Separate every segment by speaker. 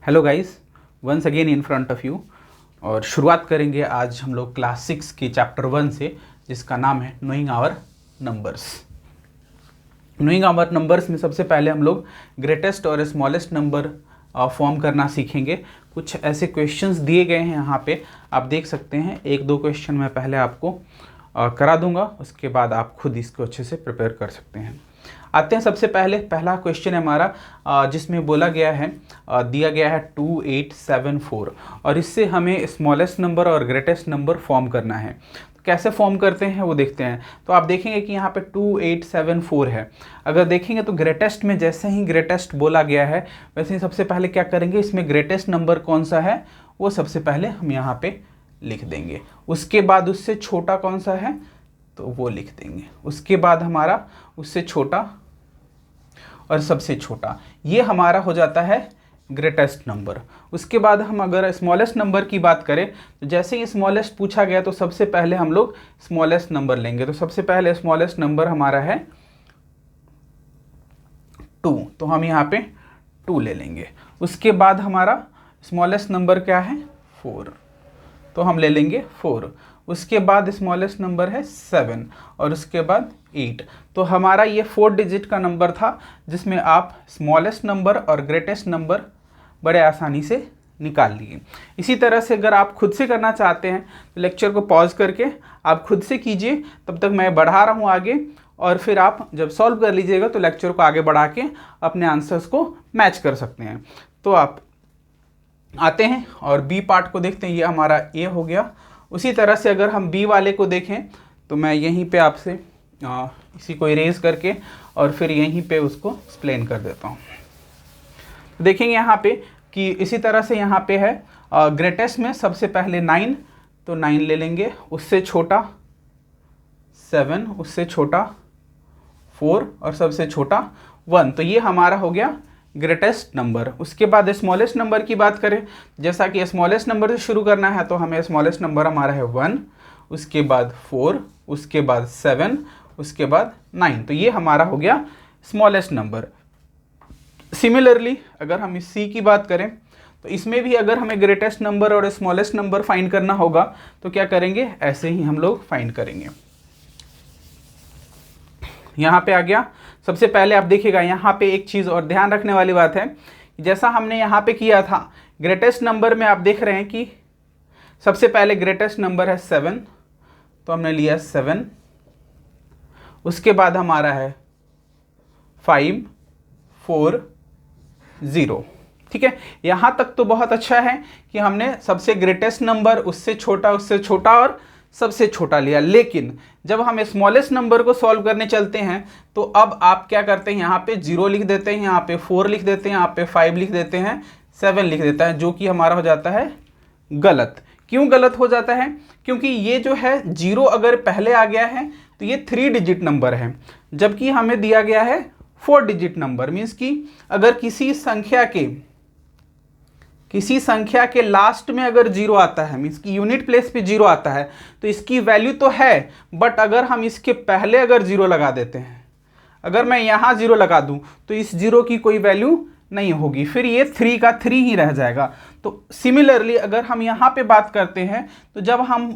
Speaker 1: Hello guys, once again in front of you. और शुरुआत करेंगे आज हम लोग क्लास 6 के चैप्टर 1 से, जिसका नाम है knowing our numbers. Knowing our numbers में सबसे पहले हम लोग ग्रेटेस्ट और स्मॉलेस्ट नंबर फॉर्म करना सीखेंगे। कुछ ऐसे क्वेश्चंस दिए गए हैं यहाँ पे, आप देख सकते हैं। एक दो क्वेश्चन मैं पहले आपको करा दूंगा, उसके बाद आप खुद इसको अच्छे से प्रिपेयर कर सकते हैं। आते हैं सबसे पहले, पहला क्वेश्चन है हमारा जिसमें बोला गया है, दिया गया है 2874 और इससे हमें स्मॉलेस्ट नंबर और ग्रेटेस्ट नंबर फॉर्म करना है। कैसे फॉर्म करते हैं वो देखते हैं। तो आप देखेंगे कि यहाँ पे 2874 है। अगर देखेंगे तो ग्रेटेस्ट में जैसे ही ग्रेटेस्ट बोला गया है वैसे ही सबसे पहले क्या करेंगे, इसमें ग्रेटेस्ट नंबर कौन सा है वो सबसे पहले हम यहाँ पे लिख देंगे। उसके बाद उससे छोटा कौन सा है तो वो लिख देंगे। उसके बाद हमारा उससे छोटा और सबसे छोटा, ये हमारा हो जाता है ग्रेटेस्ट नंबर। उसके बाद हम अगर स्मॉलेस्ट नंबर की बात करें तो जैसे ही स्मॉलेस्ट पूछा गया तो सबसे पहले हम लोग स्मॉलेस्ट नंबर लेंगे। तो सबसे पहले स्मॉलेस्ट नंबर हमारा है 2, तो हम यहाँ पे 2 ले लेंगे। उसके बाद हमारा स्मॉलेस्ट नंबर क्या है 4, तो हम ले लेंगे 4। उसके बाद स्मॉलेस्ट नंबर है 7 और उसके बाद 8। तो हमारा ये 4 डिजिट का नंबर था जिसमें आप स्मॉलेस्ट नंबर और ग्रेटेस्ट नंबर बड़े आसानी से निकाल लिए। इसी तरह से अगर आप खुद से करना चाहते हैं तो लेक्चर को पॉज करके आप खुद से कीजिए, तब तक मैं बढ़ा रहा हूँ आगे, और फिर आप जब सॉल्व कर लीजिएगा तो लेक्चर को आगे बढ़ा के अपने आंसर्स को मैच कर सकते हैं। तो आप आते हैं और बी पार्ट को देखते हैं। ये हमारा ए हो गया। उसी तरह से अगर हम बी वाले को देखें तो मैं यहीं पे आपसे इसी को इरेज करके और फिर यहीं पे उसको एक्सप्लेन कर देता हूँ। देखेंगे यहाँ पे कि इसी तरह से यहाँ पे है ग्रेटेस्ट में सबसे पहले 9, तो 9 ले लेंगे। उससे छोटा 7, उससे छोटा 4 और सबसे छोटा 1। तो ये हमारा हो गया ग्रेटेस्ट नंबर। उसके बाद स्मॉलेस्ट नंबर की बात करें, जैसा कि स्मॉलेस्ट नंबर से शुरू करना है तो हमें स्मॉलेस्ट नंबर हमारा है 1, उसके बाद 4, उसके बाद 7, उसके बाद 9। तो ये हमारा हो गया स्मॉलेस्ट नंबर। सिमिलरली अगर हम इस सी की बात करें तो इसमें भी अगर हमें ग्रेटेस्ट नंबर और स्मॉलेस्ट नंबर फाइंड करना होगा तो क्या करेंगे, ऐसे ही हम लोग फाइंड करेंगे। यहाँ पे आ गया। सबसे पहले आप देखिएगा यहाँ पे एक चीज़ और ध्यान रखने वाली बात है, जैसा हमने यहाँ पे किया था ग्रेटेस्ट नंबर में, आप देख रहे हैं कि सबसे पहले ग्रेटेस्ट नंबर है 7, तो हमने लिया 7। उसके बाद हमारा है 5, 4, 0। ठीक है, यहाँ तक तो बहुत अच्छा है कि हमने सबसे ग्रेटेस्ट नंबर, उससे छोटा और सबसे छोटा लिया। लेकिन जब हम स्मॉलेस्ट नंबर को सॉल्व करने चलते हैं तो अब आप क्या करते हैं, यहाँ पे 0 लिख देते हैं, यहाँ पे 4 लिख देते हैं, यहाँ पे 5 लिख देते हैं, 7 लिख देता है, जो कि हमारा हो जाता है गलत। क्यों गलत हो जाता है? क्योंकि ये जो है 0 अगर पहले आ गया है तो ये 3 डिजिट नंबर है, जबकि हमें दिया गया है 4 डिजिट नंबर। मीन्स कि अगर किसी संख्या के लास्ट में अगर 0 आता है, मीन्स कि यूनिट प्लेस पे 0 आता है, तो इसकी वैल्यू तो है, बट अगर हम इसके पहले अगर 0 लगा देते हैं, अगर मैं यहाँ 0 लगा दूं तो इस 0 की कोई वैल्यू नहीं होगी, फिर ये 3 का 3 ही रह जाएगा। तो सिमिलरली अगर हम यहाँ पे बात करते हैं तो जब हम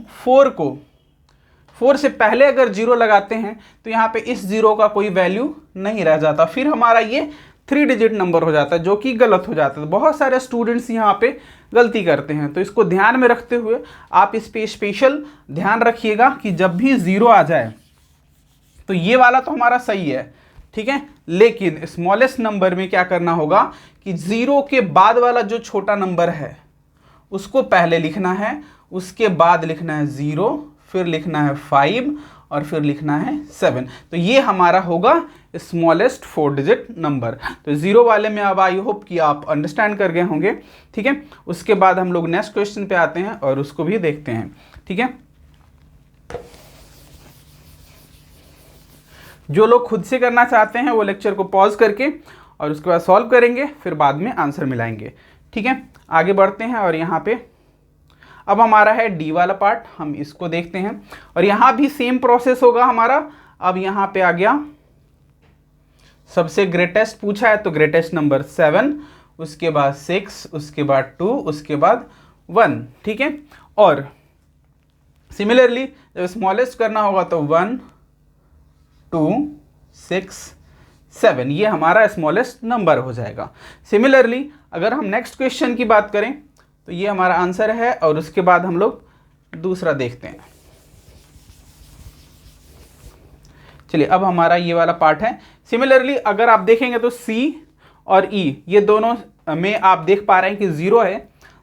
Speaker 1: 4 से पहले अगर 0 लगाते हैं तो यहाँ पे इस 0 का कोई वैल्यू नहीं रह जाता, फिर हमारा ये 3 डिजिट नंबर हो जाता है, जो कि गलत हो जाता है। बहुत सारे स्टूडेंट्स यहाँ पे गलती करते हैं, तो इसको ध्यान में रखते हुए आप इस पे स्पेशल ध्यान रखिएगा कि जब भी 0 आ जाए तो ये वाला तो हमारा सही है, ठीक है, लेकिन स्मॉलेस्ट नंबर में क्या करना होगा कि 0 के बाद वाला जो छोटा नंबर है उसको पहले लिखना है, उसके बाद लिखना है 0, फिर लिखना है 5 और फिर लिखना है 7। तो ये हमारा होगा स्मॉलेस्ट 4 डिजिट नंबर। तो 0 वाले में अब आई होप कि आप अंडरस्टैंड कर गए होंगे, ठीक है। उसके बाद हम लोग नेक्स्ट क्वेश्चन पे आते हैं और उसको भी देखते हैं, ठीक है। जो लोग खुद से करना चाहते हैं वो लेक्चर को पॉज करके और उसके बाद सॉल्व करेंगे, फिर बाद में आंसर मिलाएंगे, ठीक है। आगे बढ़ते हैं और यहाँ पे अब हमारा है डी वाला पार्ट, हम इसको देखते हैं और यहाँ भी सेम प्रोसेस होगा हमारा। अब यहाँ पे आ गया सबसे ग्रेटेस्ट पूछा है तो ग्रेटेस्ट नंबर 7, उसके बाद 6, उसके बाद 2, उसके बाद 1, ठीक है। और सिमिलरली जब स्मॉलेस्ट करना होगा तो 1, 2, 6, 7, ये हमारा स्मॉलेस्ट नंबर हो जाएगा। सिमिलरली अगर हम नेक्स्ट क्वेश्चन की बात करें तो ये हमारा आंसर है, और उसके बाद हम लोग दूसरा देखते हैं। चलिए अब हमारा ये वाला पार्ट है। सिमिलरली अगर आप देखेंगे तो C और E ये दोनों में आप देख पा रहे हैं कि 0 है,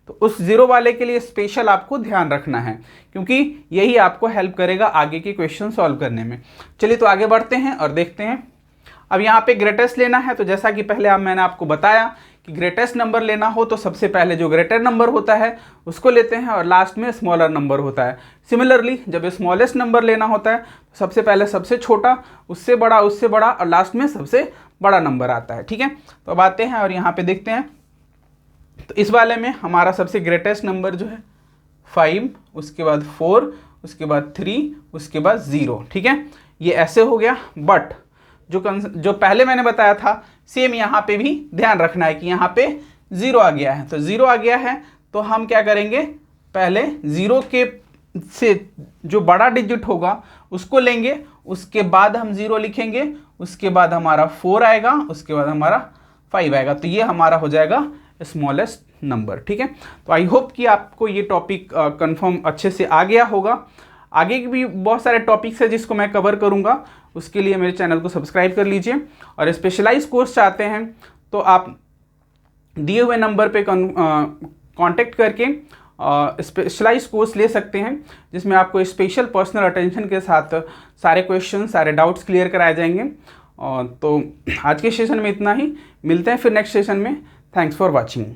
Speaker 1: तो उस 0 वाले के लिए स्पेशल आपको ध्यान रखना है, क्योंकि यही आपको हेल्प करेगा आगे के क्वेश्चन सॉल्व करने में। चलिए तो आगे बढ़ते हैं और देखते हैं। अब यहाँ पे ग्रेटेस्ट लेना है, तो जैसा कि पहले मैंने आपको बताया कि ग्रेटेस्ट नंबर लेना हो तो सबसे पहले जो ग्रेटर नंबर होता है उसको लेते हैं, और लास्ट में स्मॉलर नंबर होता है। सिमिलरली जब स्मॉलेस्ट नंबर लेना होता है तो सबसे पहले सबसे छोटा, उससे बड़ा, और लास्ट में सबसे बड़ा नंबर आता है, ठीक है। तो अब आते हैं और यहाँ पे देखते हैं। तो इस वाले में हमारा सबसे ग्रेटेस्ट नंबर जो है 5, उसके बाद 4, उसके बाद 3, उसके बाद 0, ठीक है। ये ऐसे हो गया। बट जो पहले मैंने बताया था सेम यहाँ पे भी ध्यान रखना है कि यहाँ पे 0 आ गया है। तो 0 आ गया है तो हम क्या करेंगे, पहले 0 के से जो बड़ा डिजिट होगा उसको लेंगे, उसके बाद हम 0 लिखेंगे, उसके बाद हमारा 4 आएगा, उसके बाद हमारा 5 आएगा। तो ये हमारा हो जाएगा स्मॉलेस्ट नंबर, ठीक है। तो आई होप कि आपको ये टॉपिक कंफर्म अच्छे से आ गया होगा। आगे की भी बहुत सारे टॉपिक्स है जिसको मैं कवर करूंगा, उसके लिए मेरे चैनल को सब्सक्राइब कर लीजिए। और स्पेशलाइज कोर्स चाहते हैं तो आप दिए हुए नंबर पे कांटेक्ट करके स्पेशलाइज कोर्स ले सकते हैं, जिसमें आपको स्पेशल पर्सनल अटेंशन के साथ सारे क्वेश्चन, सारे डाउट्स क्लियर कराए जाएंगे। तो आज के सेशन में इतना ही, मिलते हैं फिर नेक्स्ट सेशन में। Thanks for watching.